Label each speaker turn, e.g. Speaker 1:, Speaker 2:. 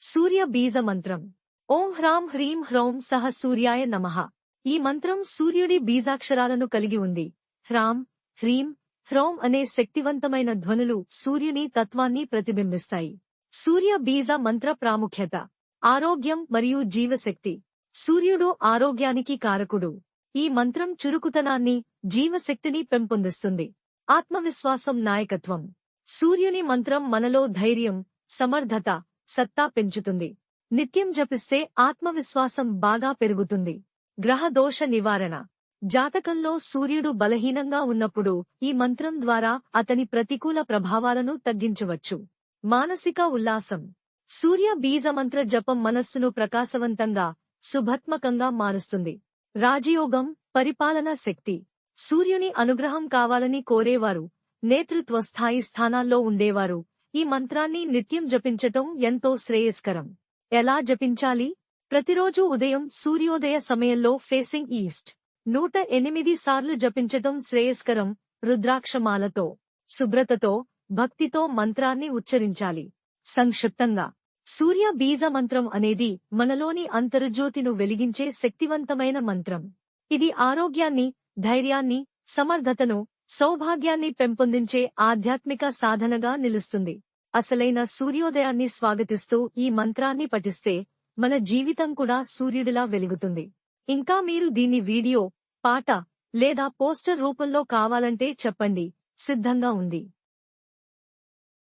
Speaker 1: సూర్య బీజ మంత్రం. ఓం హ్రాం హ్రీం హ్రౌం సహ సూర్యాయ నమః. ఈ మంత్రం సూర్యుడి బీజాక్షరాలను కలిగి ఉంది. హ్రాం, హ్రీం, హ్రౌం అనే శక్తివంతమైన ధ్వనులు సూర్యుని తత్వాన్ని ప్రతిబింబిస్తాయి. సూర్య బీజ మంత్ర ప్రాముఖ్యత. ఆరోగ్యం మరియు జీవశక్తి. సూర్యుడు ఆరోగ్యానికి కారకుడు. ఈ మంత్రం చురుకుతనాన్ని, జీవశక్తిని పెంపొందిస్తుంది. ఆత్మవిశ్వాసం, నాయకత్వం. సూర్యుని మంత్రం మనలో ధైర్యం, సమర్థత, సత్తా పెంచుతుంది. నిత్యం జపిస్తే ఆత్మవిశ్వాసం బాగా పెరుగుతుంది. గ్రహ దోష నివారణ. జాతకంలో సూర్యుడు బలహీనంగా ఉన్నప్పుడు ఈ మంత్రం ద్వారా అతని ప్రతికూల ప్రభావాలను తగ్గించవచ్చు. మానసిక ఉల్లాసం. సూర్య బీజమంత్ర జపం మనస్సును ప్రకాశవంతంగా, శుభాత్మకంగా మారుస్తుంది. రాజయోగం, పరిపాలనా శక్తి. సూర్యుని అనుగ్రహం కావాలని కోరేవారు, నేతృత్వ స్థాయి స్థానాల్లో ఉండేవారు ఈ మంత్రాన్ని నిత్యం జపించటం ఎంతో శ్రేయస్కరం. ఎలా జపించాలి? ప్రతిరోజు ఉదయం సూర్యోదయ సమయంలో ఫేసింగ్ ఈస్ట్ 108 సార్లు జపించటం శ్రేయస్కరం. రుద్రాక్షమాలతో, శుభ్రతతో, భక్తితో మంత్రాన్ని ఉచ్చరించాలి. సంక్షిప్తంగా, సూర్య బీజ మంత్రం అనేది మనలోని అంతర్జ్యోతిను వెలిగించే శక్తివంతమైన మంత్రం. ఇది ఆరోగ్యాన్ని, ధైర్యాన్ని, సమర్థతను, సౌభాగ్యాన్ని పెంపొందించే ఆధ్యాత్మిక సాధనగా నిలుస్తుంది. అసలైన సూర్యోదయాన్ని స్వాగతిస్తూ ఈ మంత్రాన్ని పఠిస్తే మన జీవితం కూడా సూర్యుడిలా వెలుగుతుంది. ఇంకా మీరు దీన్ని వీడియో, పాట లేదా పోస్టర్ రూపంలో కావాలంటే చెప్పండి, సిద్ధంగా ఉంది.